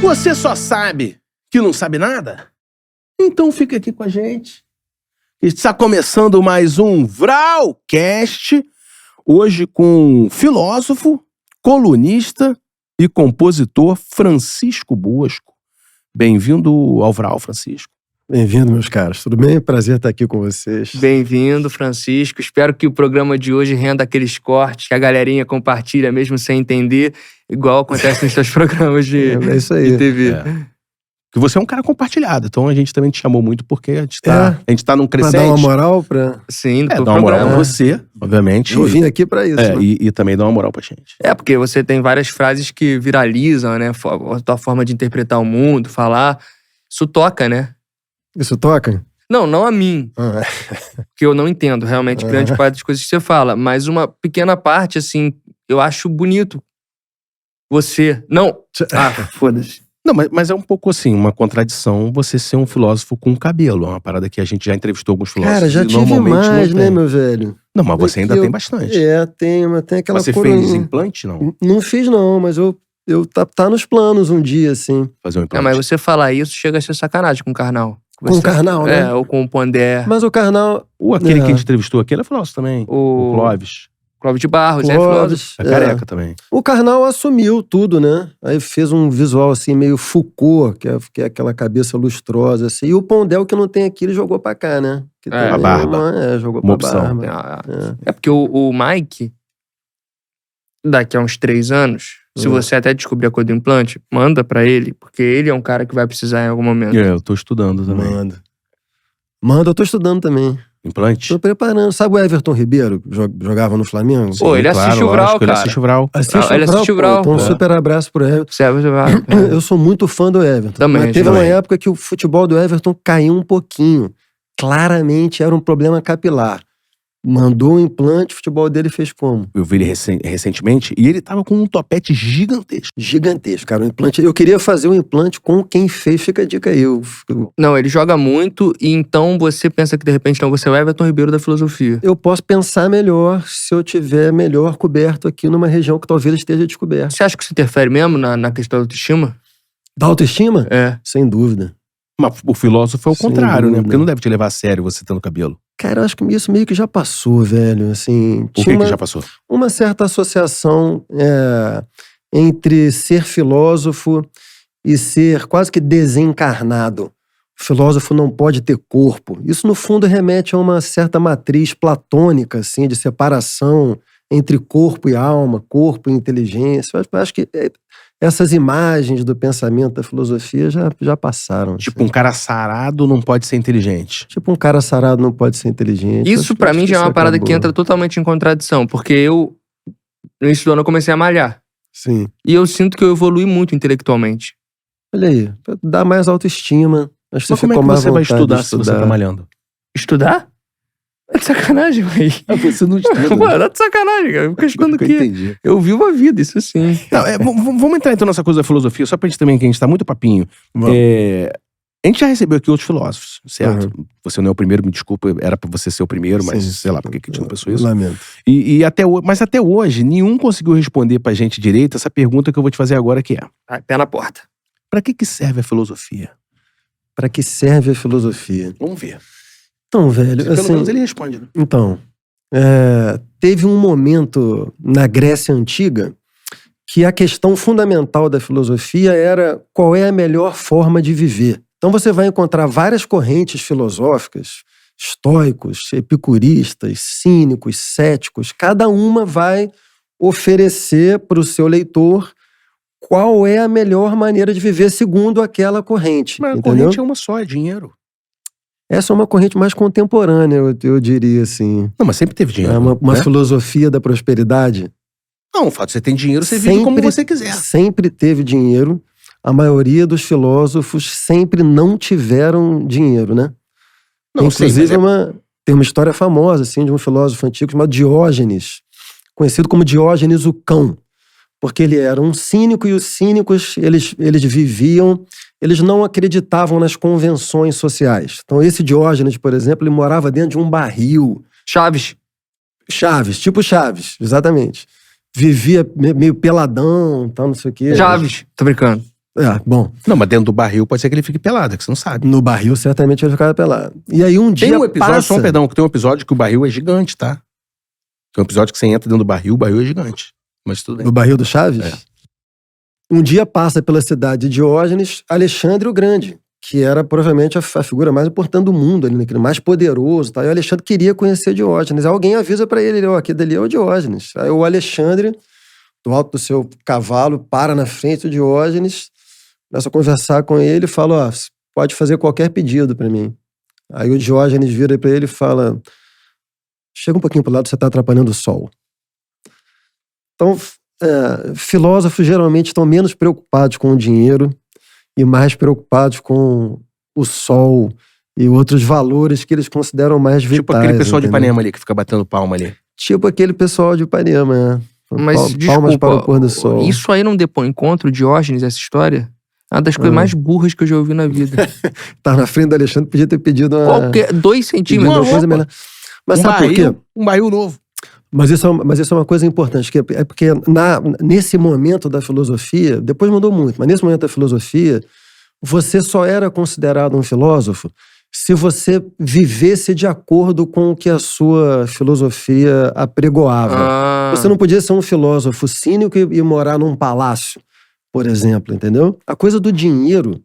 Você só sabe que não sabe nada? Então fica aqui com a gente. Está começando mais um Vralcast, hoje com filósofo, colunista e compositor Francisco Bosco. Bem-vindo ao Vral, Francisco. Bem-vindo, meus caros. Tudo bem? Prazer estar aqui com vocês. Bem-vindo, Francisco. Espero que o programa de hoje renda aqueles cortes que a galerinha compartilha mesmo sem entender, igual acontece nos seus programas de TV. Que você é um cara compartilhado, então a gente também te chamou muito porque a gente tá num crescente. Pra dar uma moral pra... Sim, dar uma moral pra você, obviamente. Eu vim aqui pra isso. Né? E também dar uma moral pra gente. Porque você tem várias frases que viralizam, né? A tua forma de interpretar o mundo, falar. Isso toca, né? Isso toca? Não a mim. Porque eu não entendo realmente grande parte das coisas que você fala. Mas uma pequena parte, assim, eu acho bonito. Você... Não! Foda-se. Não, mas é um pouco assim, uma contradição você ser um filósofo com cabelo. É uma parada que a gente já entrevistou alguns filósofos. Cara, já tive mais, né, meu velho? Não, mas você ainda tem bastante. Tenho, mas tem aquela Você fez implante, não? Não fiz, não, mas eu tá nos planos um dia, assim. Fazer um implante. Mas você falar isso chega a ser sacanagem com o Karnal. Com o Karnal, né? Ou com o Pondé. Mas o Karnal... Aquele que a gente entrevistou aqui, ele é filósofo também. O Clóvis. Clóvis de Barros, filósofo. É careca também. O Karnal assumiu tudo, né? Aí fez um visual assim, meio Foucault, que é aquela cabeça lustrosa, assim. E o Pondé, que não tem aqui, ele jogou pra cá, né? A barba. Jogou uma pra opção. barba. É porque o Mike, daqui a uns 3 anos, se você até descobrir a cor do implante, manda pra ele, porque ele é um cara que vai precisar em algum momento. Eu tô estudando também. Manda, eu tô estudando também. Implante? Tô preparando. Sabe o Everton Ribeiro, que jogava no Flamengo? Pô, ele assiste o Vral, cara. Ele assiste o Vral. Ele assiste o Vral. Então, um super abraço pro Everton. Eu sou muito fã do Everton. Também. Mas teve uma época que o futebol do Everton caiu um pouquinho. Claramente era um problema capilar. Mandou um implante, o futebol dele fez como? Eu vi ele recentemente e ele tava com um topete gigantesco. Gigantesco, cara. Um implante. Eu queria fazer um implante com quem fez, fica a dica aí. Não, ele joga muito e então você pensa que de repente não, você é o Everton Ribeiro da filosofia. Eu posso pensar melhor se eu tiver melhor coberto aqui numa região que talvez esteja descoberta. Você acha que isso interfere mesmo na questão da autoestima? Da autoestima? É. Sem dúvida. Mas o filósofo é o contrário, dúvida. né? Porque não deve te levar a sério você tendo cabelo. Cara, eu acho que isso meio que já passou, velho. Assim, O que já passou? Uma certa associação entre ser filósofo e ser quase que desencarnado. O filósofo não pode ter corpo. Isso, no fundo, remete a uma certa matriz platônica, assim, de separação entre corpo e alma, corpo e inteligência. Eu acho que essas imagens do pensamento da filosofia já passaram. Tipo, assim. um cara sarado não pode ser inteligente. Tipo, um cara sarado não pode ser inteligente. Isso pra mim já é uma parada que entra totalmente em contradição, porque eu, no início do ano, eu comecei a malhar. Sim. E eu sinto que eu evolui muito intelectualmente. Olha aí, dá mais autoestima. Acho que Mas você como é que ficou você vai mais vontade estudar se você tá malhando? Estudar? É de sacanagem, véi. Você não estuda. Pô, é de sacanagem, cara. Eu fico estudando o Eu quê? entendi. Eu vivo a vida, isso sim. Não, vamos entrar então nessa coisa da filosofia, só pra gente também, que a gente tá muito papinho. A gente já recebeu aqui outros filósofos, certo? Você não é o primeiro, me desculpa, era pra você ser o primeiro, mas sei lá por que a gente não pensou isso. Lamento. Mas até hoje, nenhum conseguiu responder pra gente direito essa pergunta que eu vou te fazer agora, que é: Pé na porta. pra que serve a filosofia? Pra que serve a filosofia? Vamos ver. Então, velho, Pelo assim... menos ele responde, né? Então, teve um momento na Grécia Antiga que a questão fundamental da filosofia era qual é a melhor forma de viver. Então você vai encontrar várias correntes filosóficas, estoicos, epicuristas, cínicos, céticos. Cada uma vai oferecer para o seu leitor qual é a melhor maneira de viver segundo aquela corrente. Mas a entendeu? corrente é uma só, é dinheiro. Essa é uma corrente mais contemporânea, eu diria assim. Não, mas sempre teve dinheiro. É uma né? filosofia da prosperidade. Não, o fato de você ter dinheiro, você vive como você quiser. Sempre teve dinheiro. A maioria dos filósofos sempre não tiveram dinheiro, né? Não, inclusive, sei, tem uma história famosa, assim, de um filósofo antigo chamado Diógenes, conhecido como Diógenes o Cão, porque ele era um cínico e os cínicos, eles viviam, eles não acreditavam nas convenções sociais. Então esse Diógenes, por exemplo, ele morava dentro de um barril. Chaves, tipo Chaves, exatamente. Vivia meio peladão, tal, não sei o quê. Chaves, tô brincando. Bom. Não, mas dentro do barril pode ser que ele fique pelado, é que você não sabe. No barril, certamente ele ficava pelado. E aí um dia Tem um episódio, passa... tem um episódio que o barril é gigante, tá? Tem um episódio que você entra dentro do barril, o barril é gigante. Mas tudo bem. No barril do Chaves? É. Um dia passa pela cidade de Diógenes Alexandre o Grande, que era provavelmente a figura mais importante do mundo, ali, mais poderoso. Tá? E o Alexandre queria conhecer Diógenes. Aí alguém avisa pra ele, aqui dali é o Diógenes. Aí o Alexandre, do alto do seu cavalo, para na frente do Diógenes, começa a conversar com ele e fala, pode fazer qualquer pedido pra mim. Aí o Diógenes vira pra ele e fala, chega um pouquinho pro lado, você tá atrapalhando o sol. Então, filósofos geralmente estão menos preocupados com o dinheiro e mais preocupados com o sol e outros valores que eles consideram mais vitais. Tipo aquele pessoal de entendeu? Ipanema ali, que fica batendo palma ali. Tipo aquele pessoal de Ipanema, Mas, Palmas desculpa, para o pôr do sol. isso aí não depõe contra o Diógenes, essa história? É uma das coisas mais burras que eu já ouvi na vida. Tá na frente do Alexandre, podia ter pedido uma... Qualquer 2 centímetros. uma coisa melhor. Mas sabe por quê? Um barril novo. Mas isso é uma coisa importante, que é porque nesse momento da filosofia, depois mudou muito, mas nesse momento da filosofia, você só era considerado um filósofo se você vivesse de acordo com o que a sua filosofia apregoava. Você não podia ser um filósofo cínico e morar num palácio, por exemplo, entendeu? A coisa do dinheiro,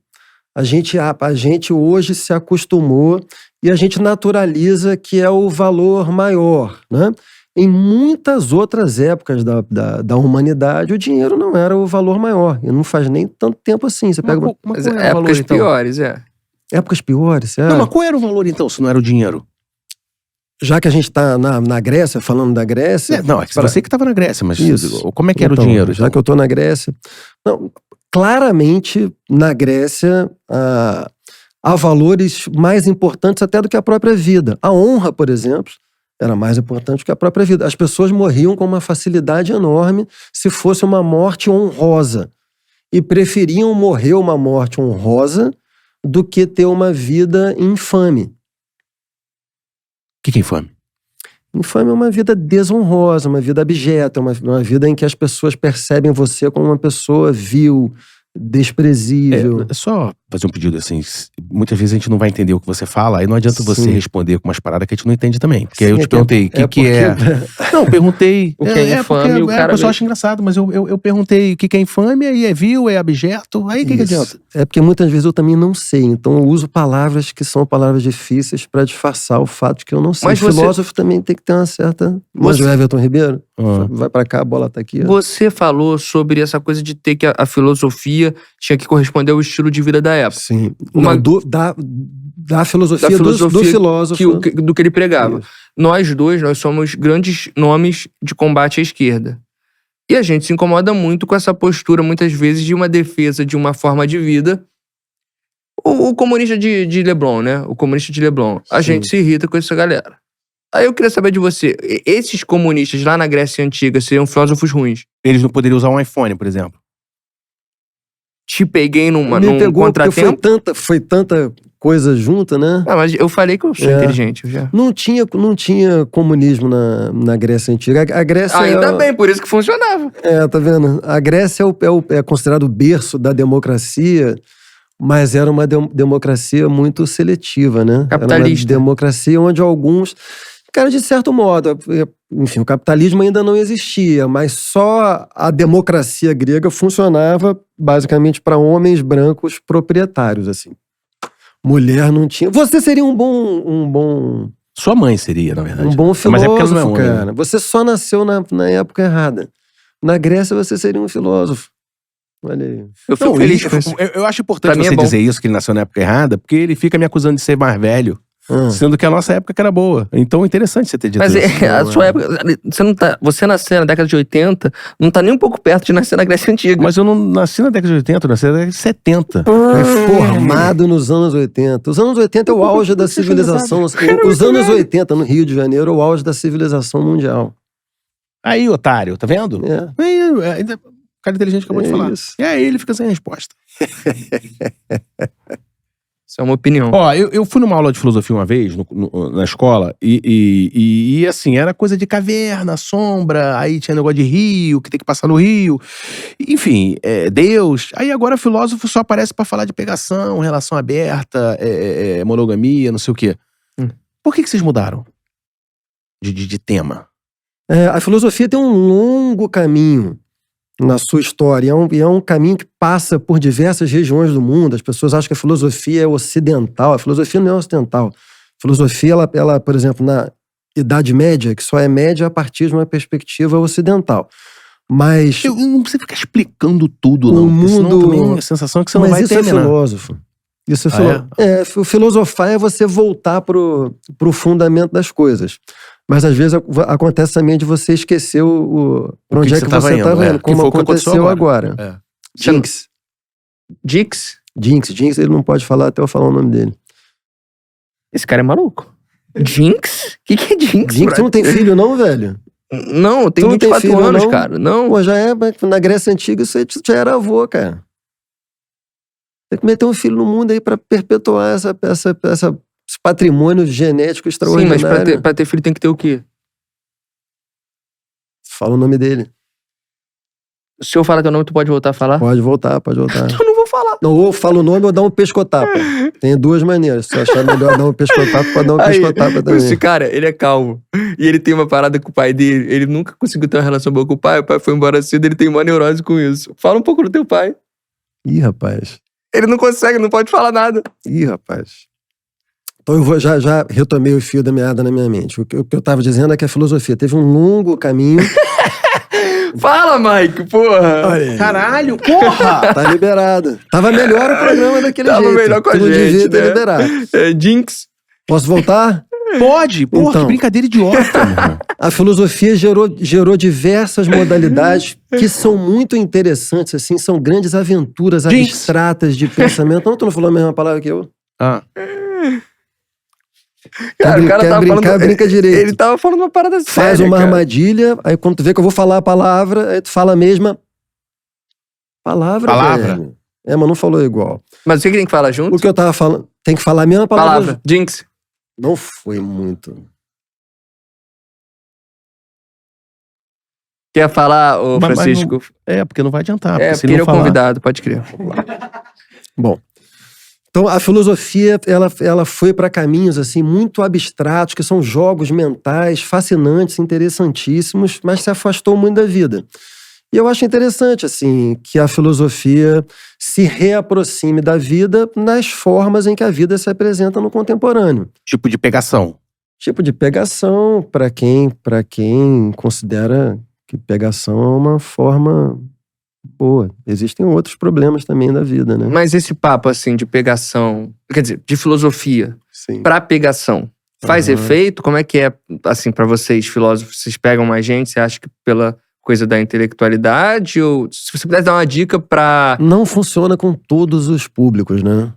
a gente hoje se acostumou e a gente naturaliza que é o valor maior, né? Em muitas outras épocas da humanidade, o dinheiro não era o valor maior. E não faz nem tanto tempo assim. Você pega Mas épocas piores, Épocas piores, Não, mas qual era o valor então, se não era o dinheiro? Já que a gente tá na Grécia, falando da Grécia... Não, é que você que estava na Grécia, mas Isso. como é que era Então, o dinheiro? Já que eu tô na Grécia... Não, claramente, na Grécia, há valores mais importantes até do que a própria vida. A honra, por exemplo, era mais importante que a própria vida. As pessoas morriam com uma facilidade enorme se fosse uma morte honrosa. E preferiam morrer uma morte honrosa do que ter uma vida infame. O que é infame? Infame é uma vida desonrosa, uma vida abjeta, uma vida em que as pessoas percebem você como uma pessoa vil, desprezível. É só fazer um pedido assim. Muitas vezes a gente não vai entender o que você fala, aí não adianta você responder com umas paradas que a gente não entende também. Porque aí eu te perguntei o que é. Não, perguntei. O que é infame, o pessoal acha engraçado, mas eu perguntei o que é infame, aí é vil, é abjeto, aí o que adianta? É porque muitas vezes eu também não sei, então eu uso palavras que são palavras difíceis pra disfarçar o fato de que eu não sei. Mas o filósofo também tem que ter uma certa... Mas o Everton Ribeiro, vai pra cá, a bola tá aqui. Você falou sobre essa coisa de ter que a filosofia tinha que corresponder ao estilo de vida da época. Sim. Da filosofia do filósofo. Do que ele pregava. Isso. Nós somos grandes nomes de combate à esquerda. E a gente se incomoda muito com essa postura, muitas vezes, de uma defesa de uma forma de vida. O comunista de Leblon, né? O comunista de Leblon. A gente se irrita com essa galera. Aí eu queria saber de você. Esses comunistas lá na Grécia Antiga seriam filósofos ruins? Eles não poderiam usar um iPhone, por exemplo. Te peguei num contratempo. Foi tanta coisa junta, né? Mas eu falei que eu sou inteligente já. Não tinha comunismo na Grécia Antiga. A Grécia ainda bem, por isso que funcionava. Tá vendo? A Grécia é considerado o berço da democracia, mas era uma democracia muito seletiva, né? Capitalista. Era uma democracia onde alguns... Cara, de certo modo, enfim, o capitalismo ainda não existia, mas só a democracia grega funcionava basicamente para homens brancos proprietários, assim. Mulher não tinha... Você seria um bom... Sua mãe seria, na verdade. Um bom filósofo, mas é porque ela não é homem, cara. né? Você só nasceu na época errada. Na Grécia você seria um filósofo. Olha aí. Eu fico feliz com isso. Eu acho importante você dizer isso, que ele nasceu na época errada, porque ele fica me acusando de ser mais velho. Sendo que a nossa época que era boa. Então é interessante você ter dito isso. Mas a sua época... Você nasceu na década de 80, não tá nem um pouco perto de nascer na Grécia Antiga. Mas eu não nasci na década de 80, eu nasci na década de 70. Formado nos anos 80. Os anos 80 é o auge da civilização. Os anos 80 no Rio de Janeiro é o auge da civilização mundial. Aí, otário, tá vendo? Aí, o cara inteligente acabou de falar. Isso. E aí ele fica sem resposta. Isso é uma opinião. Ó, eu fui numa aula de filosofia uma vez, na escola, e assim, era coisa de caverna, sombra, aí tinha negócio de rio, que tem que passar no rio, enfim, Deus. Aí agora filósofo só aparece pra falar de pegação, relação aberta, monogamia, não sei o quê. Por que vocês mudaram de tema? A filosofia tem um longo caminho na sua história. É um caminho que passa por diversas regiões do mundo. As pessoas acham que a filosofia é ocidental. A filosofia não é ocidental. A filosofia, ela, por exemplo, na Idade Média, que só é média a partir de uma perspectiva ocidental. Mas Não precisa ficar explicando tudo, o não. Porque senão mundo... também a sensação é que você não vai isso terminar. é filósofo. Isso é filosofar é você voltar pro fundamento das coisas. Mas às vezes acontece também de você esquecer pra onde é que você estava indo, como aconteceu agora. Jinx. Jinx? Jinx, ele não pode falar até eu falar o nome dele. Esse cara é maluco. Jinx? O que é Jinx? Jinx, tu não tem filho não, velho? Não, tem 24 anos, cara. Não. Pô, já é, na Grécia Antiga você já era avô, cara. Tem que meter um filho no mundo aí pra perpetuar esse patrimônio genético extraordinário. Sim, mas pra ter filho tem que ter o quê? Fala o nome dele. Se eu falar teu nome, tu pode voltar a falar? Pode voltar. Eu não vou falar. Não, ou fala o nome ou dá um pescotapa. Tem duas maneiras. Se você achar melhor dar um pescotapa, pode dar um pescotapa também. Esse cara, ele é calmo. E ele tem uma parada com o pai dele. Ele nunca conseguiu ter uma relação boa com o pai foi embora cedo, ele tem uma neurose com isso. Fala um pouco do teu pai. Ih, rapaz. Ele não consegue, não pode falar nada. Ih, rapaz. Então eu já retomei o fio da meada na minha mente. O que eu tava dizendo é que a filosofia teve um longo caminho. Fala, Mike, porra! Caralho, porra! Tá liberado. Tava melhor o programa daquele jeito. Tava melhor com a tu não gente, devia ter né? liberado. Jinx. Posso voltar? Pode, porra, Então. que brincadeira idiota, meu irmão. A filosofia gerou diversas modalidades que são muito interessantes, assim, são grandes aventuras Jinx. abstratas de pensamento. Não, tu não falou a mesma palavra que eu? Ah. Cara, o cara quer tava brincar, falando... brinca direito. Ele tava falando uma parada séria, Faz uma cara. armadilha, aí quando tu vê que eu vou falar a palavra, aí tu fala a mesma palavra. Velho. Mas não falou igual. Mas você que tem que falar junto? O que eu tava falando, tem que falar a mesma palavra. Jinx. Não foi muito. Quer falar, ô Mas Francisco? Porque não vai adiantar. Porque se ele não é o falar... convidado, pode crer. Bom, então a filosofia, ela foi para caminhos assim muito abstratos, que são jogos mentais fascinantes, interessantíssimos, mas se afastou muito da vida. E eu acho interessante, assim, que a filosofia se reaproxime da vida nas formas em que a vida se apresenta no contemporâneo. Tipo de pegação. Tipo de pegação, para quem considera que pegação é uma forma boa. Existem outros problemas também da vida, né? Mas esse papo, assim, de pegação... Quer dizer, de filosofia Sim. pra pegação, faz efeito? Como é que é, assim, pra vocês, filósofos? Vocês pegam mais gente? Você acha que pela coisa da intelectualidade? Ou se você pudesse dar uma dica pra... Não funciona com todos os públicos, né?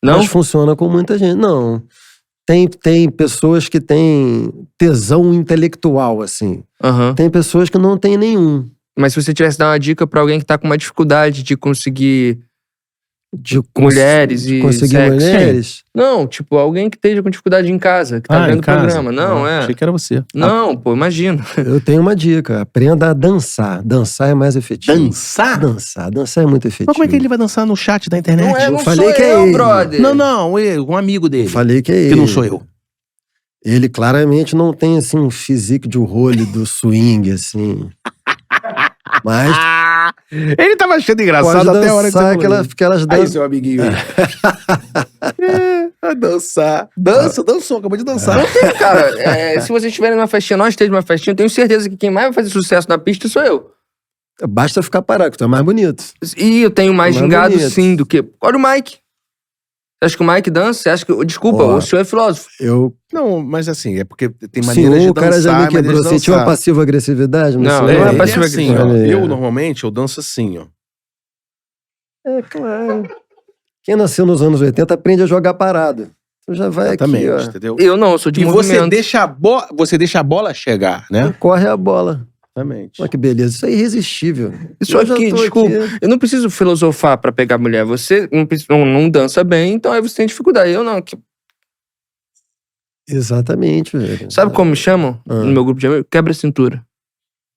Não? Mas funciona com muita gente. Não. Tem pessoas que têm tesão intelectual, assim. Aham. Tem pessoas que não têm nenhum. Mas se você tivesse que dar uma dica pra alguém que tá com uma dificuldade de conseguir De mulheres e conseguir sexo. mulheres. Não, tipo, alguém que esteja com dificuldade em casa, que tá vendo o programa. Não, Achei que era você. Não, pô, imagina. Eu tenho uma dica. Aprenda a dançar. Dançar é mais efetivo. Dançar? Dançar é muito efetivo. Mas como é que ele vai dançar no chat da internet? Não é, eu não falei sou que é eu, ele. brother. Não, um amigo dele. Falei que é ele. Que não sou eu. Ele claramente não tem, assim, um físico de role do swing, assim. Mas Ele tava achando engraçado pode até a hora que você dançar falou isso. aquelas Aí, danças. seu amiguinho aí. A dançar. Dançou, acabou de dançar. Cara, se vocês estiverem numa festinha, nós estejamos numa festinha, eu tenho certeza que quem mais vai fazer sucesso na pista sou eu. Basta ficar parado, que tu é mais bonito. E eu tenho mais Mais gingado, bonito. sim, do que... Olha o Mike. Você acha que o Mike dança? Você acha que... Desculpa, Ó, o senhor é filósofo. Não, mas assim, é porque tem O maneiras de senhor, o cara já dançar, me maneiras quebrou. de Sentiu uma dançar. passiva-agressividade? Não, senhor? não é Ele passiva assim, ó. agressividade. Eu, normalmente, eu danço assim, ó. É claro. Quem nasceu nos anos 80 aprende a jogar parado. Tu já vai Exatamente, aqui, ó. entendeu? Eu não, eu sou de E você movimento. deixa a bola chegar, né? Corre a bola. Exatamente. Olha que beleza, isso é irresistível. Isso Eu já aqui, tô desculpa, eu não preciso filosofar pra pegar mulher. Você não dança bem, então aí você tem dificuldade. Eu não. Exatamente, velho. Sabe como me chamam no meu grupo de amigos? Quebra-cintura.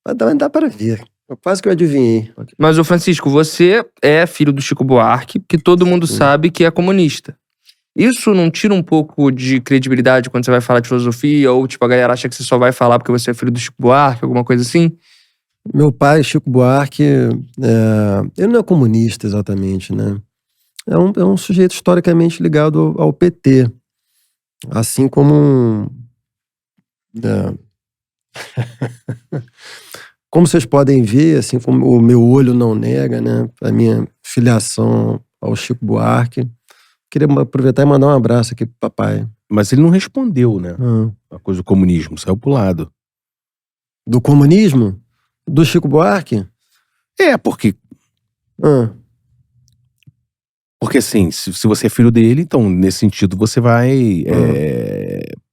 Mas dá para ver. Quase que eu adivinhei. Mas, ô Francisco, você é filho do Chico Buarque, que todo mundo sabe que é comunista. Isso não tira um pouco de credibilidade quando você vai falar de filosofia? Ou, tipo, a galera acha que você só vai falar porque você é filho do Chico Buarque, alguma coisa assim? Meu pai, Chico Buarque, ele não é comunista exatamente, né? É um sujeito historicamente ligado ao PT. Assim como como vocês podem ver, assim como o meu olho não nega, né? A minha filiação ao Chico Buarque. Queria aproveitar e mandar um abraço aqui pro papai. Mas ele não respondeu, né? A coisa do comunismo, saiu pro lado. Do comunismo? Do Chico Buarque? Porque Ah. Porque assim, se você é filho dele, então nesse sentido você vai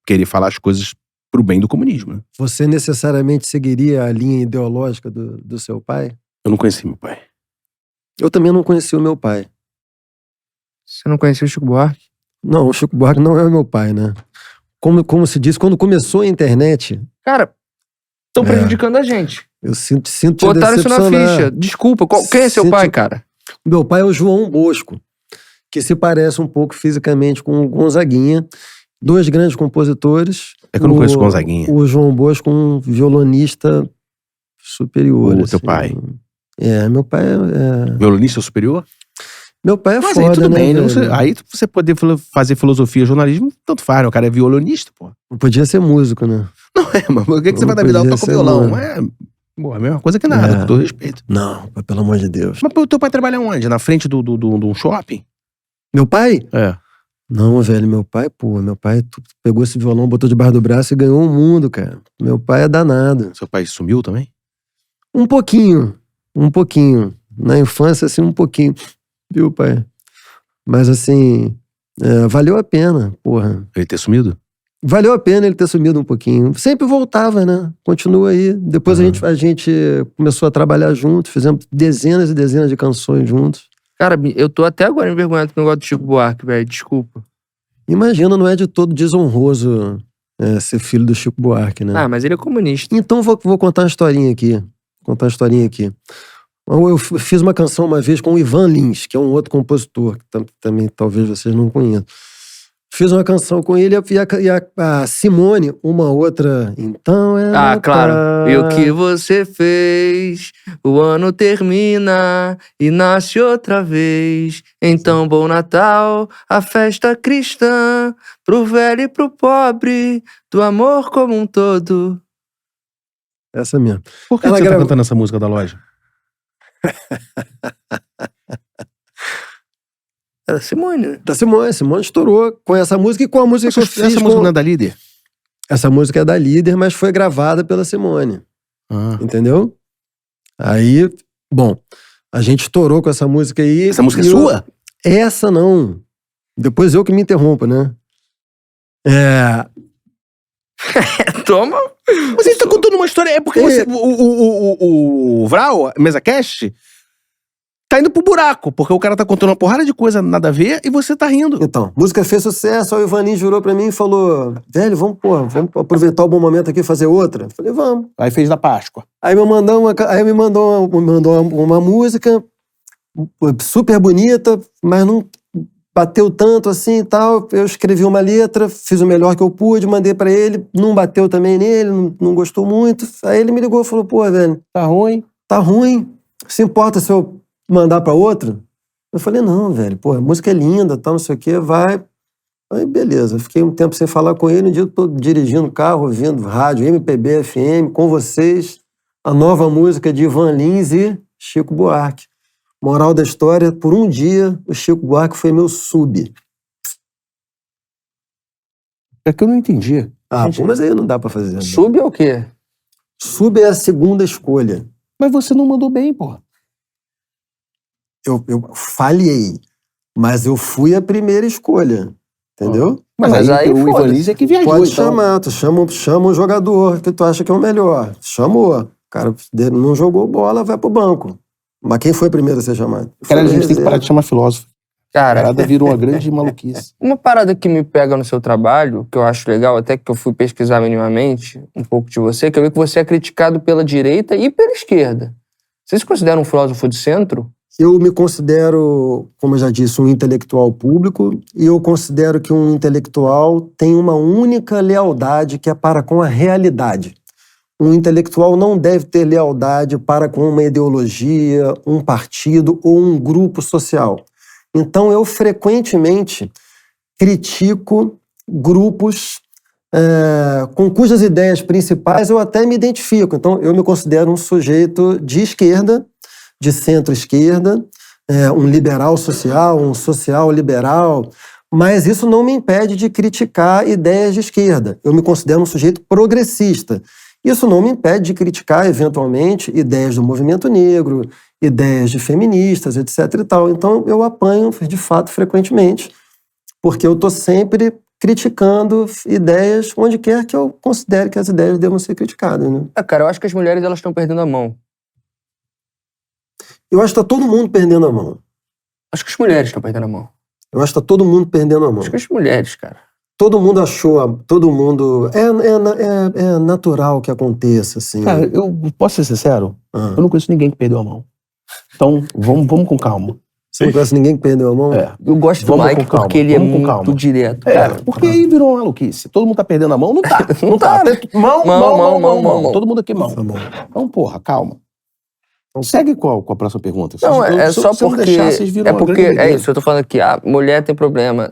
querer falar as coisas pro bem do comunismo, né? Você necessariamente seguiria a linha ideológica do seu pai? Eu não conheci meu pai. Eu também não conheci o meu pai. Você não conhecia o Chico Buarque? Não, o Chico Buarque não é o meu pai, né? Como se diz, quando começou a internet... Cara, estão prejudicando a gente. Eu sinto te Botaram isso na decepcionar. ficha. Desculpa, quem é seu pai, cara? Meu pai é o João Bosco, que se parece um pouco fisicamente com o Gonzaguinha. Dois grandes compositores. É que eu não conheço o Gonzaguinha. O João Bosco, um violonista superior. O teu pai? Meu pai é... Violonista superior? Meu pai é Mas foda, aí tudo né, bem, né? velho? Aí você poder fazer filosofia, jornalismo, tanto faz, né? O cara é violonista, pô. Podia ser músico, né? Não mas o que você vai dar vida? Eu toco violão. Pô, a mesma coisa que nada, com todo respeito. Não, pelo amor de Deus. Mas o teu pai trabalha onde? Na frente do shopping? Meu pai? É. Não, velho, meu pai pegou esse violão, botou debaixo do braço e ganhou o mundo, cara. Meu pai é danado. Seu pai sumiu também? Um pouquinho. Na infância, assim, um pouquinho. Viu, pai? Mas, assim, valeu a pena, porra. Ele ter sumido? Valeu a pena ele ter sumido um pouquinho. Sempre voltava, né? Continua aí. Depois a gente começou a trabalhar junto, fizemos dezenas e dezenas de canções juntos. Cara, eu tô até agora envergonhado com o negócio do Chico Buarque, velho. Desculpa. Imagina, não é de todo desonroso ser filho do Chico Buarque, né? Ah, mas ele é comunista. Então vou contar uma historinha aqui. Eu fiz uma canção uma vez com o Ivan Lins, que é um outro compositor, que também talvez vocês não conheçam. Fiz uma canção com ele e a Simone, uma outra. Então é. Ah, claro. E o que você fez? O ano termina e nasce outra vez. Então, bom Natal, a festa cristã, pro velho e pro pobre, do amor como um todo. Essa mesmo. Por que você tá cantando essa música da loja? É da Simone, né? Da Simone. Simone estourou com essa música e com a música que eu fiz. Essa música não é da Líder? Essa música é da Líder, mas foi gravada pela Simone. Entendeu? Aí, bom, a gente estourou com essa música aí. Essa música é sua? Essa não. Depois eu que me interrompo, né? Toma. Mas ele tá contando uma história. É porque você, o Vral, Mesa Cast, tá indo pro buraco. Porque o cara tá contando uma porrada de coisa nada a ver e você tá rindo. Então, a música fez sucesso. Aí o Ivaninho jurou pra mim e falou: velho, vamos aproveitar o bom momento aqui e fazer outra. Eu falei, vamos. Aí fez da Páscoa. Aí me mandou uma música super bonita, mas não bateu tanto assim e tal. Eu escrevi uma letra, fiz o melhor que eu pude, mandei pra ele, não bateu também nele, não gostou muito. Aí ele me ligou e falou, pô, velho, Tá ruim? tá ruim, se importa se eu mandar pra outro? Eu falei, não, velho, pô, a música é linda, tal, não sei o quê, vai. Aí beleza, fiquei um tempo sem falar com ele, um dia eu tô dirigindo carro, ouvindo rádio, MPB, FM, com vocês, a nova música de Ivan Lins e Chico Buarque. Moral da história, por um dia, o Chico Buarque foi meu sub. É que eu não entendi. Pô, mas aí não dá pra fazer. Né? Sub é o quê? Sub é a segunda escolha. Mas você não mandou bem, porra. Eu falhei, mas eu fui a primeira escolha. Entendeu? Mas aí o Ivan Lins é que viajou. Pode então. chamar, tu chama o jogador que tu acha que é o melhor. Chamou. cara não jogou bola, vai pro banco. Mas quem foi primeiro a ser chamado? Cara, a gente tem que parar de chamar filósofo. A Cara, parada virou uma grande maluquice. uma parada que me pega no seu trabalho, que eu acho legal, até que eu fui pesquisar minimamente um pouco de você, que eu vi que você é criticado pela direita e pela esquerda. Você se considera um filósofo de centro? Eu me considero, como eu já disse, um intelectual público, e eu considero que um intelectual tem uma única lealdade, que é para com a realidade. Um intelectual não deve ter lealdade para com uma ideologia, um partido ou um grupo social. Então, eu frequentemente critico grupos com cujas ideias principais eu até me identifico. Então, eu me considero um sujeito de esquerda, de centro-esquerda, um liberal social, um social liberal, mas isso não me impede de criticar ideias de esquerda. Eu me considero um sujeito progressista. Isso não me impede de criticar, eventualmente, ideias do movimento negro, ideias de feministas, etc. e tal. Então, eu apanho, de fato, frequentemente, porque eu estou sempre criticando ideias onde quer que eu considere que as ideias devam ser criticadas. Né? Cara, eu acho que as mulheres elas estão perdendo a mão. Eu acho que está todo mundo perdendo a mão. Acho que as mulheres estão perdendo a mão. Eu acho que está todo mundo perdendo a mão. Acho que as mulheres, cara. Todo mundo achou, todo mundo... É natural que aconteça, assim. Cara, eu posso ser sincero? Eu não conheço ninguém que perdeu a mão. Então, vamos com calma. Você não conhece ninguém que perdeu a mão? Eu gosto do Mike porque ele é muito direto, cara. Porque aí virou uma maluquice. Todo mundo tá perdendo a mão? Não tá. Não tá. Mão. Todo mundo aqui mão. Então, porra, calma. Então, segue com a próxima pergunta. Não, é só porque... É porque, é isso, eu tô falando aqui, a mulher tem problema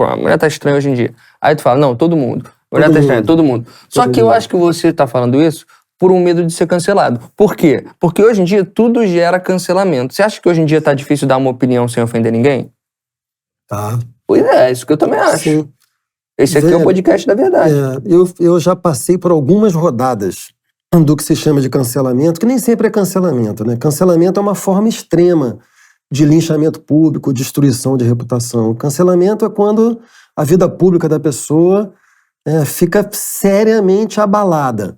a mulher tá estranha hoje em dia. Aí tu fala, não, todo mundo. Mulher tá estranha, todo mundo. Só que eu acho que você tá falando isso por um medo de ser cancelado. Por quê? Porque hoje em dia tudo gera cancelamento. Você acha que hoje em dia tá difícil dar uma opinião sem ofender ninguém? Tá. Pois é isso que eu também acho. Sim. Esse aqui é o podcast da verdade. Eu já passei por algumas rodadas do que se chama de cancelamento, que nem sempre é cancelamento, né? Cancelamento é uma forma extrema de linchamento público, destruição de reputação. Cancelamento é quando a vida pública da pessoa fica seriamente abalada.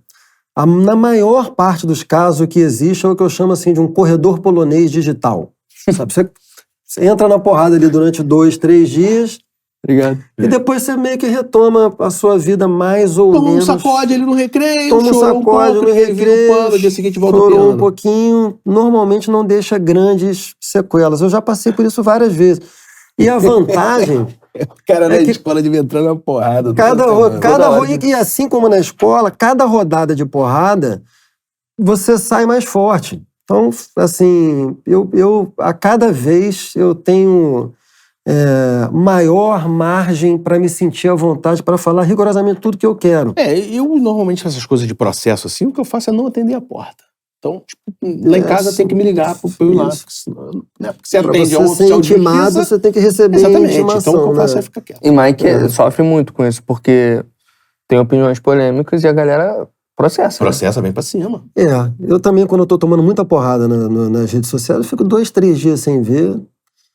Na maior parte dos casos, o que existe é o que eu chamo assim, de um corredor polonês digital. Sabe? Você entra na porrada ali durante 2, 3 dias... Obrigado. E depois você meio que retoma a sua vida mais ou menos... Toma um sacode ali no recreio, toma um sacode no recreio, no dia seguinte volta chorou piano. um pouquinho, normalmente não deixa grandes sequelas. Eu já passei por isso várias vezes. E a vantagem... O cara na escola devia entrar na porrada. E assim como na escola, cada rodada de porrada, você sai mais forte. Então, assim, eu a cada vez eu tenho... maior margem para me sentir à vontade para falar rigorosamente tudo que eu quero. Eu normalmente essas coisas de processo assim, o que eu faço é não atender a porta. Então, tipo, lá em casa tem que me ligar pro eu ir lá. Né? Porque você atende pra você ser intimado, você tem que receber intimação. Então o que eu faço é ficar quieto. E Mike sofre muito com isso, porque tem opiniões polêmicas e a galera processa. Processa bem pra cima. Eu também, quando eu tô tomando muita porrada nas redes sociais, eu fico 2, 3 dias sem ver.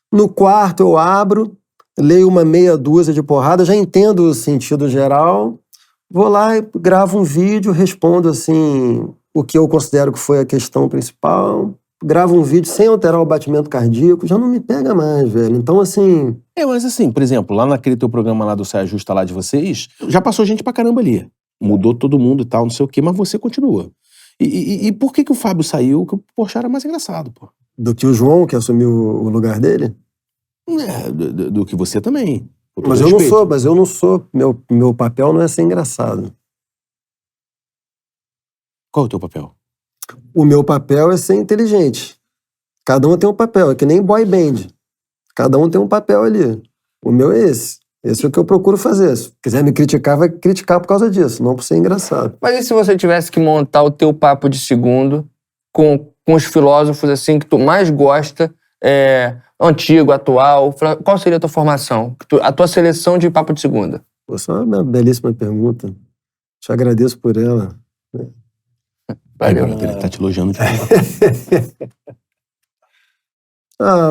No quarto eu abro, leio uma meia dúzia de porrada, já entendo o sentido geral, vou lá e gravo um vídeo, respondo assim o que eu considero que foi a questão principal, gravo um vídeo sem alterar o batimento cardíaco, já não me pega mais, velho. Então, assim... Mas assim, por exemplo, lá naquele teu programa lá do Saia Justa lá de vocês, já passou gente pra caramba ali. Mudou todo mundo e tal, não sei o quê, mas você continua. E por que o Fábio saiu? Que o Porchat era mais engraçado, pô. Do que o João, que assumiu o lugar dele? Do que você também. Mas eu não sou. Meu papel não é ser engraçado. Qual é o teu papel? O meu papel é ser inteligente. Cada um tem um papel, é que nem boy band. Cada um tem um papel ali. O meu é esse. Esse é o que eu procuro fazer. Se quiser me criticar, vai criticar por causa disso, não por ser engraçado. Mas e se você tivesse que montar o teu papo de segundo com os filósofos assim que tu mais gosta, antigo, atual, qual seria a tua formação? A tua seleção de papo de segunda? Essa é uma belíssima pergunta. Te agradeço por ela. Agora ele tá te elogiando de novo.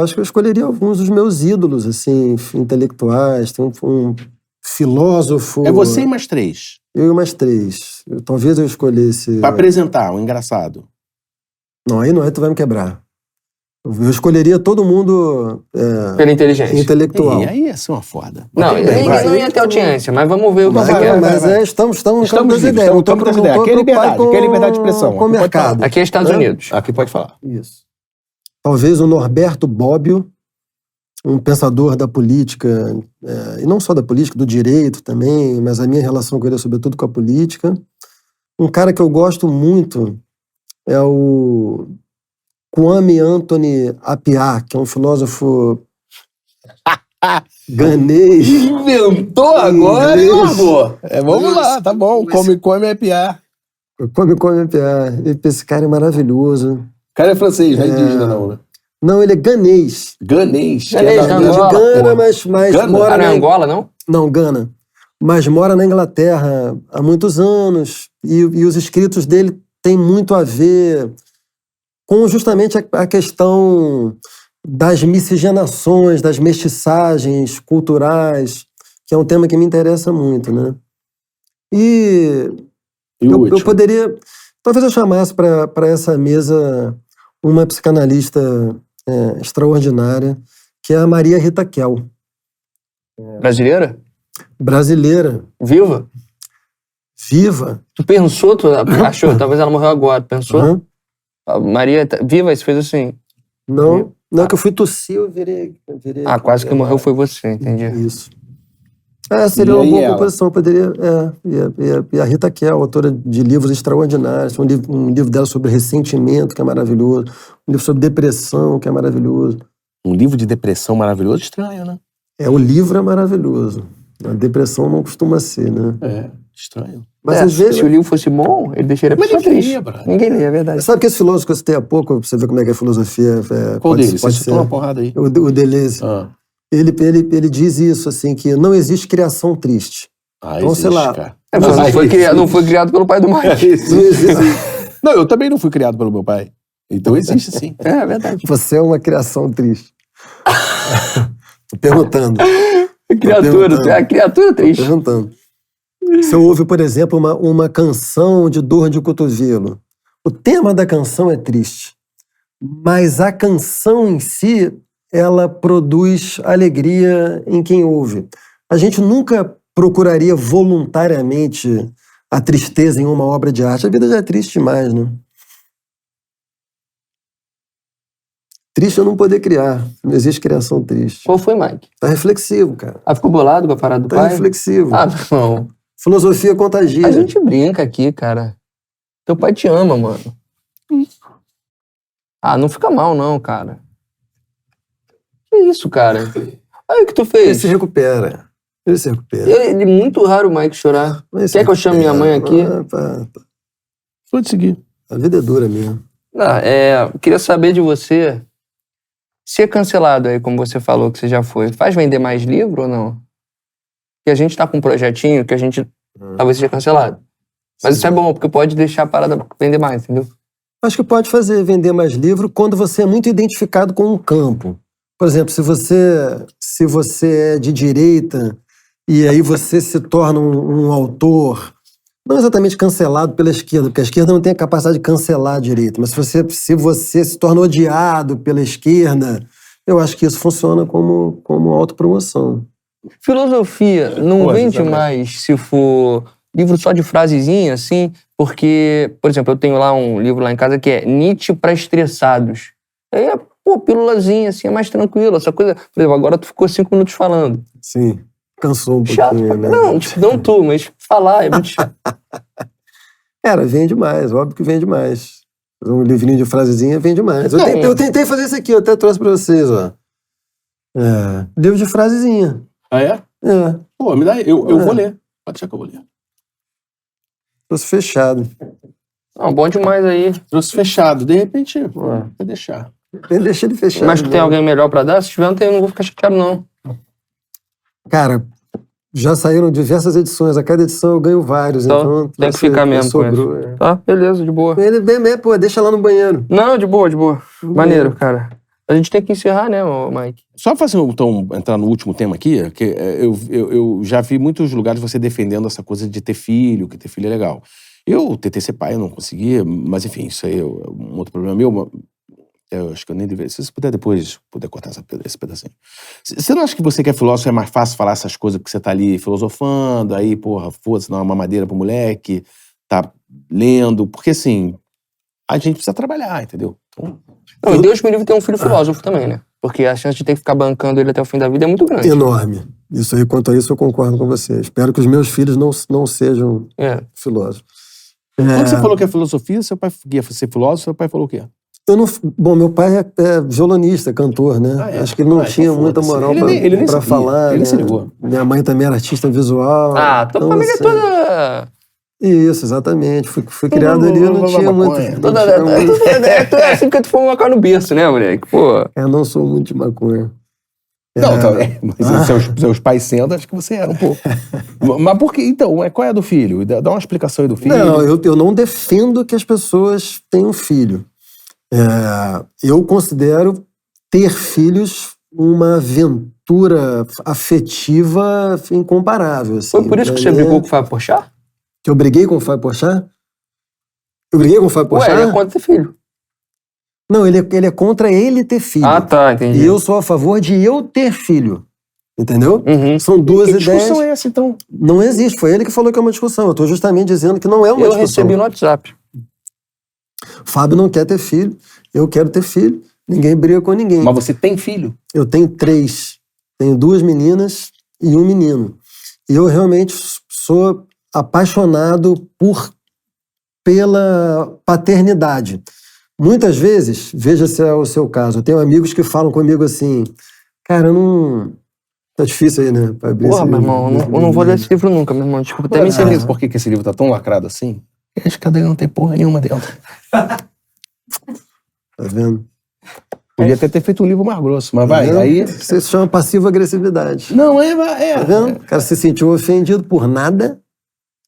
Acho que eu escolheria alguns dos meus ídolos, assim, intelectuais. Tem um filósofo... É você e mais 3. Eu e mais 3. Talvez eu escolhesse... Pra apresentar, um engraçado. Não, aí tu vai me quebrar. Eu escolheria todo mundo Pela inteligência. intelectual. E aí ia ser uma foda. Não, Tudo bem, ninguém vai. não ia ter audiência, mas vamos ver o que Mas, você quer. estamos no campo das livres, ideias. estamos no campo das ideias. Aqui é liberdade, aqui é liberdade de expressão. Com o Aqui pode mercado. falar. Aqui é Estados Unidos. Aqui pode falar. Isso. Talvez o Norberto Bobbio, um pensador da política, e não só da política, do direito também, mas a minha relação com ele é sobretudo com a política. Um cara que eu gosto muito é o Kwame Anthony Appiah, que é um filósofo ganês. Inventou agora e Inglês. largou. Vamos lá, tá bom. Come é piar. Kwame Appiah. Esse cara é maravilhoso. O cara é francês, não é indígena não, né? Não, ele é ganês. Ganês. que Ganês, é da- Angola, de Gana, porra. mas Gana? mora Ah, não é na... Angola, não? Não, Gana. Mas mora na Inglaterra há muitos anos. E os escritos dele têm muito a ver com justamente a questão das miscigenações, das mestiçagens culturais, que é um tema que me interessa muito, né? E E o eu último? poderia... Talvez eu chamasse para essa mesa uma psicanalista extraordinária, que é a Maria Rita Kell, Brasileira? brasileira, Viva? viva. Tu pensou, tu achou, talvez ela morreu agora, pensou? Aham. A Maria, viva, isso fez assim. Não, que eu fui tossir, eu virei Ah, quase que morreu foi você, entendi. Isso. Seria E uma aí boa ela? composição. Poderia. E a Rita Kell, autora de livros extraordinários. Um livro dela sobre ressentimento, que é maravilhoso. Um livro sobre depressão, que é maravilhoso. Um livro de depressão maravilhoso, estranho, né? O livro é maravilhoso. A depressão não costuma ser, né? É, estranho. Mas às vezes. Se o livro fosse bom, ele deixaria a Mas pessoa ninguém triste. lia, brother. Ninguém lê, é verdade. Sabe que esse filósofo que eu citei há pouco, pra você ver como é que é a filosofia. Qual pode deles? Você ser. citou uma porrada aí. O Deleuze. Ah, Ele diz isso, assim, que não existe criação triste. Então, existe, sei lá. cara. Você não foi criado pelo pai do Mike. Não, eu também não fui criado pelo meu pai. Então existe sim. É verdade. Você é uma criação triste. Tô perguntando. Criatura, é a criatura triste. Perguntando. Se eu ouve, por exemplo, uma canção de dor de cotovelo, o tema da canção é triste, mas a canção em si, ela produz alegria em quem ouve. A gente nunca procuraria voluntariamente a tristeza em uma obra de arte. A vida já é triste demais, né? Triste eu não poder criar. Não existe criação triste. Qual foi, Mike? Tá reflexivo, cara. Ah, ficou bolado com a parada do Tá pai? reflexivo. Ah, não. Filosofia contagia. A gente brinca aqui, cara. Teu pai te ama, mano. Ah, não fica mal, não, cara. Que isso, cara? Aí o que tu Ele fez? se recupera. Ele se recupera. É muito raro o Mike chorar. Ele se Quer que eu chame minha mãe aqui? Tá. Pode seguir. A vida é dura mesmo. Eu queria saber de você. Ser cancelado aí, como você falou que você já foi, faz vender mais livro ou não? Porque a gente tá com um projetinho que a gente talvez seja cancelado. Mas isso é bom, porque pode deixar a parada vender mais, entendeu? Acho que pode vender mais livro quando você é muito identificado com um campo. Por exemplo, se você é de direita e aí você se torna um autor, não exatamente cancelado pela esquerda, porque a esquerda não tem a capacidade de cancelar a direita, mas se você se torna odiado pela esquerda, eu acho que isso funciona como autopromoção. Filosofia não vende exatamente. mais se for livro só de frasezinha, assim, porque, por exemplo, eu tenho lá um livro lá em casa que é Nietzsche para estressados. Aí é, pílulazinha, assim, é mais tranquilo. Essa coisa, por exemplo, agora tu ficou 5 minutos falando. Sim, cansou um Chato, pouquinho, né? não, tipo, não tu, mas falar é muito chato. Vende mais, óbvio que vende mais. Um livrinho de frasezinha vende mais. Eu tentei fazer isso aqui, eu até trouxe pra vocês, ó. Livro de frasezinha. Ah, é? Pô, me dá aí. Eu vou ler. Pode deixar que eu vou ler. Trouxe fechado. Não, bom demais aí. Trouxe fechado. De repente, vai deixar. Deixa ele fechado. Mas tu tem alguém melhor pra dar? Se tiver, eu não vou ficar chateado, não. Cara, já saíram diversas edições. A cada edição eu ganho vários. Então tem que ficar mesmo com sobrou. Tá, beleza, de boa. Ele, pô, deixa lá no banheiro. Não, de boa, de boa. Maneiro, cara. A gente tem que encerrar, né, Mike? Só fazer, então, entrar no último tema aqui, que eu já vi muitos lugares você defendendo essa coisa de ter filho, que ter filho é legal. Eu tentei ser pai, eu não consegui, mas enfim, isso aí é um outro problema meu. Eu acho que eu nem deveria. Se você puder cortar esse pedacinho. Você não acha que você que é filósofo é mais fácil falar essas coisas porque você tá ali filosofando, aí, porra, foda-se, dá uma mamadeira pro moleque, tá lendo, porque assim, a gente precisa trabalhar, entendeu? Então, Não, e Deus me livre ter um filho filósofo também, né? Porque a chance de ter que ficar bancando ele até o fim da vida é muito grande. Enorme. Isso aí, quanto a isso, eu concordo com você. Espero que os meus filhos não sejam filósofos. Quando você falou que é filosofia, seu pai ia ser filósofo, seu pai falou o quê? Bom, meu pai é violonista, cantor, né? Ah, é? Acho que ele não tinha então muita foda-se. moral Ele nem pra sabia, falar. ele né? se ligou. Minha mãe também era artista visual. Tua então, família é assim, toda... Isso, exatamente. Fui criado ali, eu não tinha muito... Tu é assim que tu foi macar no berço, né, moleque? Pô. Eu não sou muito de maconha. Não, mas seus pais sendo, acho que você era um pouco. Mas por que, então, qual é a do filho? Dá uma explicação aí do filho. Não, eu não defendo que as pessoas tenham filho. Eu considero ter filhos uma aventura afetiva incomparável. Assim. Foi por isso que você brigou com o Fábio Porchat? Que eu briguei com o Fábio Porchat? Eu briguei com o Fábio Porchat? Ué, ele é contra ter filho. Não, ele é contra ele ter filho. Ah, tá, entendi. E eu sou a favor de eu ter filho. Entendeu? Uhum. São duas ideias. Que discussão é essa, então? Não existe. Foi ele que falou que é uma discussão. Eu estou justamente dizendo que não é uma Eu discussão. recebi no WhatsApp. Fábio não quer ter filho. Eu quero ter filho. Ninguém briga com ninguém. Mas você tem filho? Eu tenho 3. Tenho 2 meninas e 1 menino. E eu realmente sou apaixonado pela paternidade. Muitas vezes, veja se é o seu caso, eu tenho amigos que falam comigo assim, cara, eu não... Tá difícil aí, né? Porra, meu irmão, eu não vou ler esse livro nunca, meu irmão. Desculpa até me entender. Por que esse livro tá tão lacrado assim? Acho que cada um não tem porra nenhuma dentro. Tá vendo? Podia até ter feito um livro mais grosso, mas vai, aí... Isso se chama passiva-agressividade. Não, Tá vendo? O cara se sentiu ofendido por nada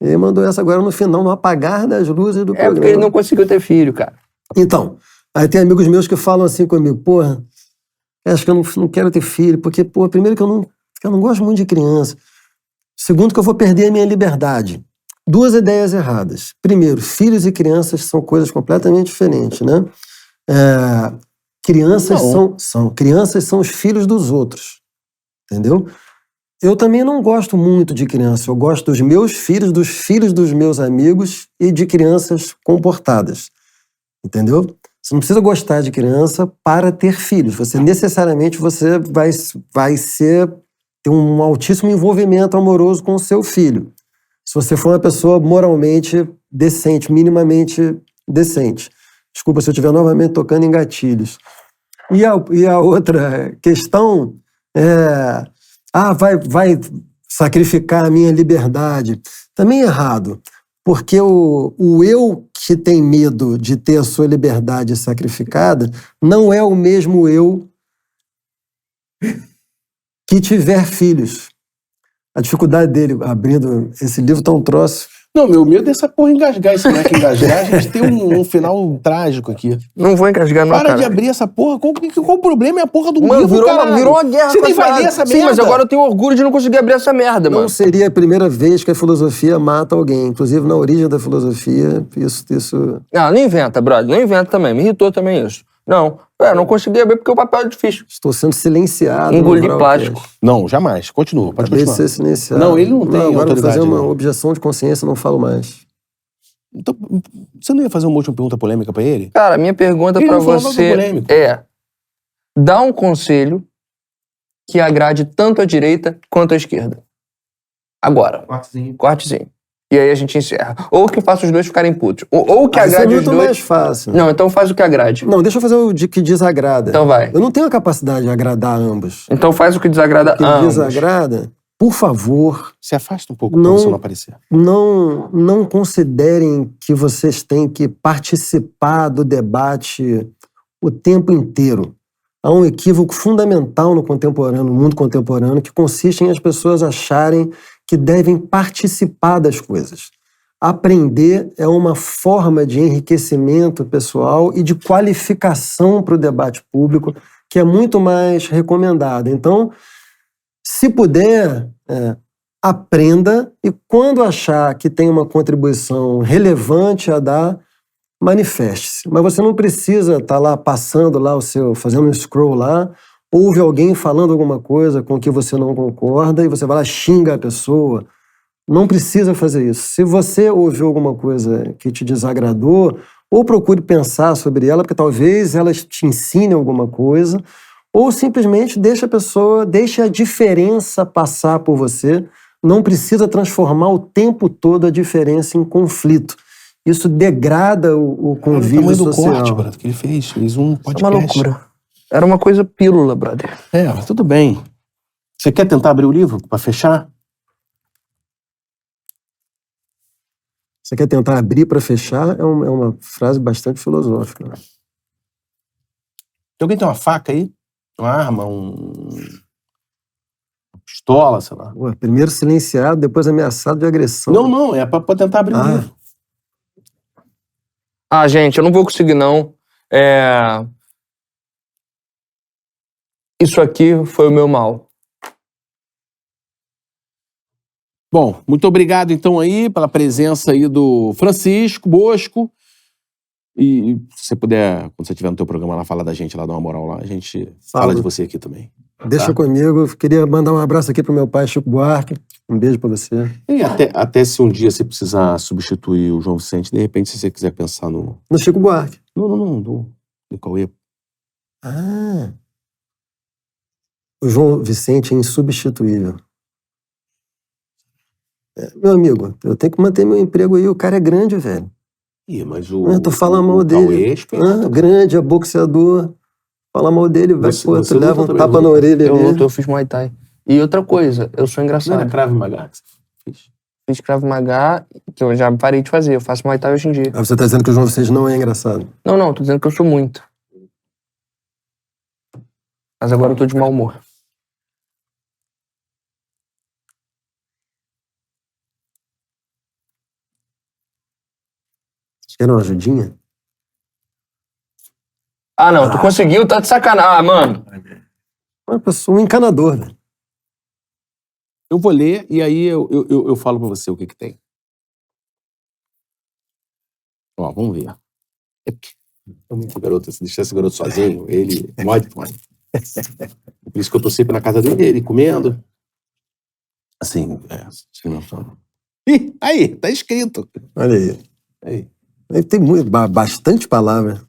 e mandou essa agora no final, no apagar das luzes do programa. É porque ele não conseguiu ter filho, cara. Então, aí tem amigos meus que falam assim comigo, porra, acho que eu não quero ter filho, porque, porra, primeiro que eu não gosto muito de criança. Segundo que eu vou perder a minha liberdade. 2 ideias erradas. Primeiro, filhos e crianças são coisas completamente diferentes, né? Crianças são os filhos dos outros, entendeu? Eu também não gosto muito de criança. Eu gosto dos meus filhos dos meus amigos e de crianças comportadas. Entendeu? Você não precisa gostar de criança para ter filhos. Você necessariamente vai ter um altíssimo envolvimento amoroso com o seu filho. Se você for uma pessoa moralmente decente, minimamente decente. Desculpa se eu estiver novamente tocando em gatilhos. E a outra questão é... vai sacrificar a minha liberdade. Também é errado. Porque o eu que tem medo de ter a sua liberdade sacrificada não é o mesmo eu que tiver filhos. A dificuldade dele abrindo esse livro tá um troço. Não, meu medo é essa porra engasgar. Esse moleque engasgar, a gente tem um final trágico aqui. Não vou engasgar, não, Para cara. de abrir essa porra. Qual o problema? É a porra do Mano, livro, caralho. virou uma guerra. Você nem vai parada. ler essa Sim, merda. mas agora eu tenho orgulho de não conseguir abrir essa merda, Não mano. seria a primeira vez que a filosofia mata alguém. Inclusive, na origem da filosofia, isso... Não inventa, brother. Não inventa também. Me irritou também isso. Não consegui abrir porque o papel é difícil. Estou sendo silenciado. Engoli no plástico. Não, jamais. Continua, pode Acabei de continuar. ser silenciado. Não, ele não tem agora autoridade. vou fazer uma não. objeção de consciência, não falo mais. Então, você não ia fazer uma última pergunta polêmica pra ele? Cara, minha pergunta Ele pra não falou nada você polêmico. é: dá um conselho que agrade tanto a direita quanto a esquerda. Agora. Cortezinho. E aí a gente encerra. Ou que faça os dois ficarem putos. Ou que Isso é agrade os muito dois. mais fácil. Não, então faz o que agrade. Não, deixa eu fazer o de que desagrada. Então vai. Eu não tenho a capacidade de agradar ambos. Então faz o que desagrada O que ambos. desagrada, por favor, Se afasta um pouco Não. pra você não aparecer. não considerem que vocês têm que participar do debate o tempo inteiro. Há um equívoco fundamental no mundo contemporâneo, que consiste em as pessoas acharem que devem participar das coisas. Aprender é uma forma de enriquecimento pessoal e de qualificação para o debate público que é muito mais recomendada. Então, se puder, aprenda e quando achar que tem uma contribuição relevante a dar, manifeste-se. Mas você não precisa estar lá passando lá fazendo um scroll lá, ouve alguém falando alguma coisa com que você não concorda e você vai lá xinga a pessoa. Não precisa fazer isso. Se você ouviu alguma coisa que te desagradou, ou procure pensar sobre ela, porque talvez ela te ensine alguma coisa, ou simplesmente deixe a diferença passar por você. Não precisa transformar o tempo todo a diferença em conflito. Isso degrada o convívio social. O corte, brother, que ele fez um podcast. É uma loucura. Era uma coisa pílula, brother. Mas tudo bem. Você quer tentar abrir o livro pra fechar? Você quer tentar abrir para fechar? É uma frase bastante filosófica. Né? Alguém tem uma faca aí? Uma arma? Uma pistola, sei lá. Pô, primeiro silenciado, depois ameaçado de agressão. Não, é pra tentar abrir o livro. Gente, eu não vou conseguir, não. Isso aqui foi o meu mal. Bom, muito obrigado então aí pela presença aí do Francisco Bosco. E se você puder, quando você estiver no teu programa lá, falar da gente lá, dar uma moral lá, a gente fala de você aqui também. Deixa comigo. Queria mandar um abraço aqui pro meu pai, Chico Buarque. Um beijo pra você. E até se um dia você precisar substituir o João Vicente, de repente, se você quiser pensar no... No Chico Buarque? Não, do Cauê. O João Vicente é insubstituível. Meu amigo, eu tenho que manter meu emprego aí. O cara é grande, velho. Mas tu fala mal dele. Grande, é boxeador. Fala mal dele, vai, tu leva um tapa na orelha ali. Eu fiz Muay Thai. E outra coisa, eu sou engraçado. Não era Krav Maga que você fez? Fiz Krav Maga, que eu já parei de fazer. Eu faço Muay Thai hoje em dia. Você tá dizendo que o João Vicente não é engraçado? Não, tô dizendo que eu sou muito. Mas agora eu tô de mau humor. Quer uma ajudinha? Não, tu conseguiu, tá de sacanagem. Mano. Uma pessoa, um encanador, velho. Eu vou ler e aí eu falo pra você o que tem. Ó, vamos ver. Esse garoto, se deixar esse garoto sozinho, ele morde. Por isso que eu tô sempre na casa dele, comendo. Assim, Ih, aí, tá escrito. Olha aí. Aí tem bastante palavra.